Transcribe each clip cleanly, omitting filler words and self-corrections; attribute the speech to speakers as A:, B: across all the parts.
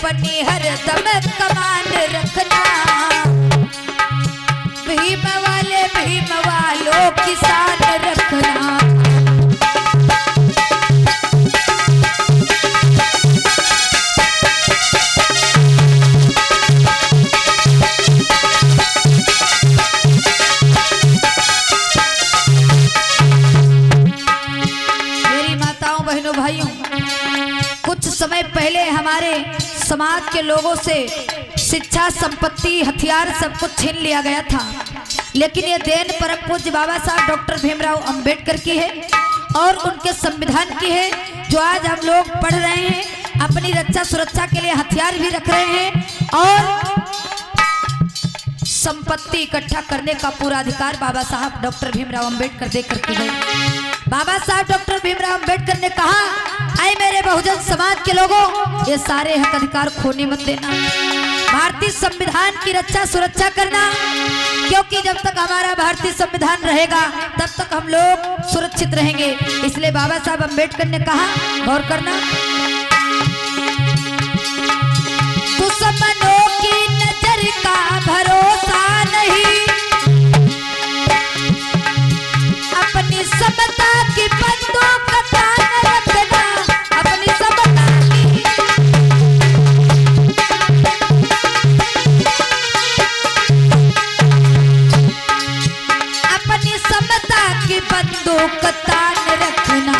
A: अपनी हरदम कमान रखना, भीम वाले भीम वालों की शान रखना। मेरी माताओं बहनों भाइयों, कुछ समय पहले हमारे समाज के लोगों से शिक्षा, संपत्ति, हथियार सब कुछ छीन लिया गया था, लेकिन ये देन परम पूज्य बाबा साहब डॉक्टर भीमराव अंबेडकर की है और उनके संविधान की है, जो आज हम लोग पढ़ रहे हैं। अपनी रक्षा सुरक्षा के लिए हथियार भी रख रहे हैं और संपत्ति इकट्ठा करने का पूरा अधिकार बाबा साहब डॉक्टर भीमराव अंबेडकर दे करके गए। बाबा साहब डॉक्टर भीमराव अंबेडकर ने कहा, आए मेरे बहुजन समाज के लोगों, ये सारे हक अधिकार खोने मत देना, भारतीय संविधान की रक्षा सुरक्षा करना, क्योंकि जब तक हमारा भारतीय संविधान रहेगा तब तक हम लोग सुरक्षित रहेंगे। इसलिए बाबा साहब अंबेडकर ने कहा, गौर करना, दुश्मनों की नजर का भरोसा नहीं, अपनी समता की बंदूक तान रखना, अपनी समता की, अपनी समता की बंदूक तान रखना,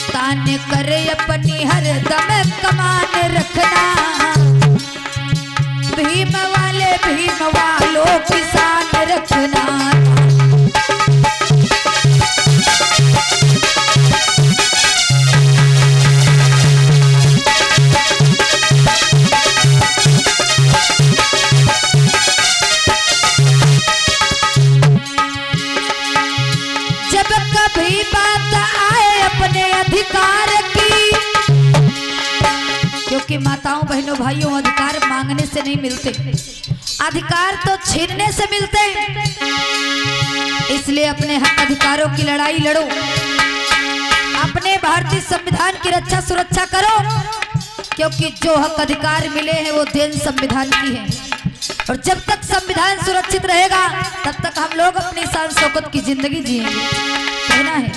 A: तान करे अपनी हरदम कमान रखना, भीम वाले भीम वालों की शान रखना। जब कभी बात आए अपने अधिकार की, क्योंकि माताओं बहनों भाइयों, अधिकार मांगने से नहीं मिलते, अधिकार तो छीनने से मिलते हैं। इसलिए अपने हक अधिकारों की लड़ाई लड़ो, अपने भारतीय संविधान की रक्षा सुरक्षा करो, क्योंकि जो हक अधिकार मिले हैं वो देन संविधान की है, और जब तक संविधान सुरक्षित रहेगा तब तक हम लोग अपनी शान शौकत की जिंदगी जिएंगे। कहना है,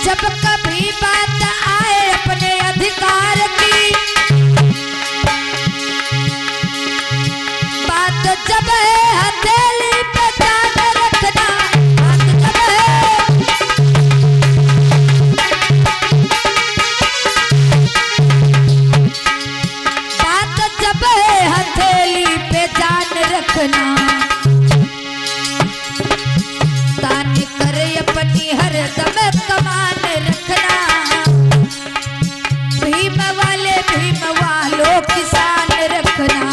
A: जब कभी बात आए अपने अधिकार की, बात जब है हथेली पे जान रखना, बात जब है, बात जब है हथेली पे जान रखना, तान करे अपनी हरदम कमान रखना, भीम वाले भीम वालों की शान रखना।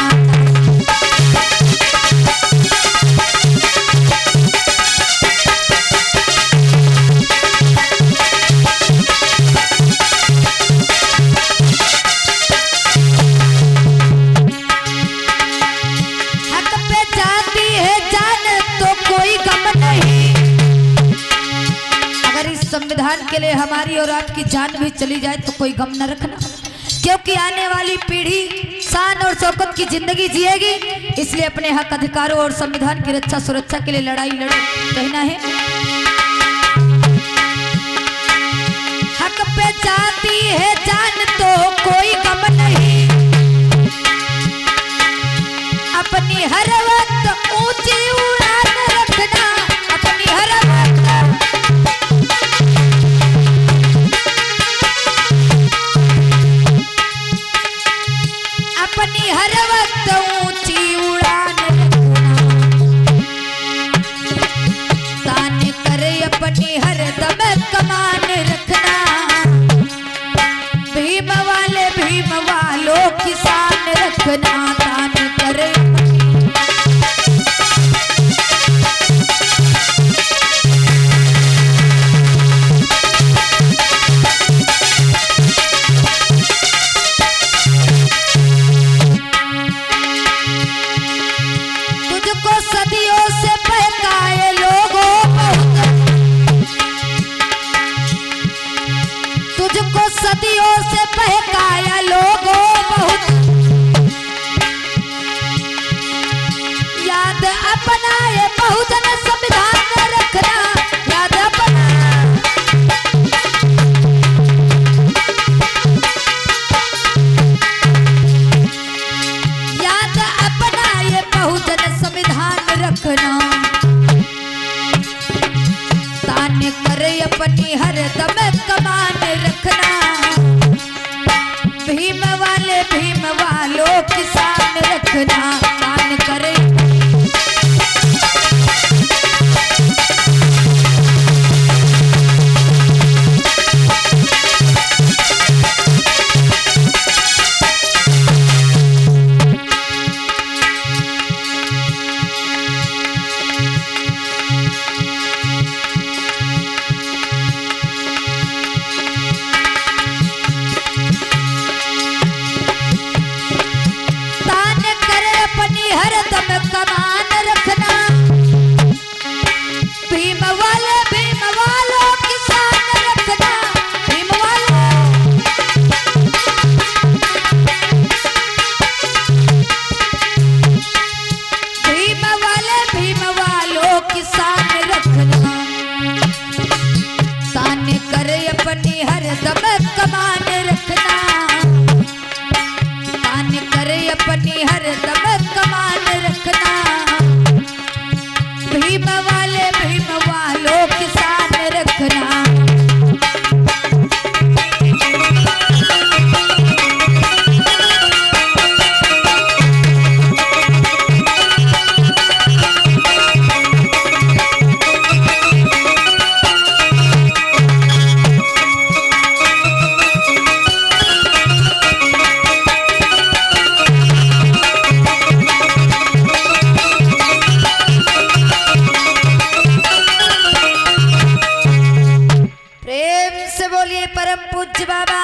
A: हक पे जाती है जान तो कोई गम नहीं, अगर इस संविधान के लिए हमारी और आपकी जान भी चली जाए तो कोई गम न रखना, क्योंकि आने वाली पीढ़ी शान और शौकत की जिंदगी जिएगी। इसलिए अपने हक अधिकारों और संविधान की रक्षा सुरक्षा के लिए लड़ाई लड़ो। कहना है, हक पे जाती है जान तो कोई गम नहीं, अपनी हर वक्त ऊंची उड़ान रखना, अपनी हर वक्त, अपनी हर वक्त ऊंची उड़ान रखना, तान करे अपनी हरदम कमान रखना, भीम वाले भीम वालों की शान रखना, तान करे सदियों से बहकाया लोगों बहुत, याद अपनाए बहुजन संविधान रखना, याद अपना याद अपनाए बहुजन संविधान रखना, तान करे अपनी हर दम कमान रखना, भीम वालों की शान रखना, तान करे हरदम कमान रखना, भीम वालों की शान रखना, भीम वालों की शान रखना, तान करे अपनी हरदम कमान रखना, तान करे अपनी हरदम कमान रखना, भीम वालों की शान रखना। प्रेम से बोलिए परम पूज्य बाबा।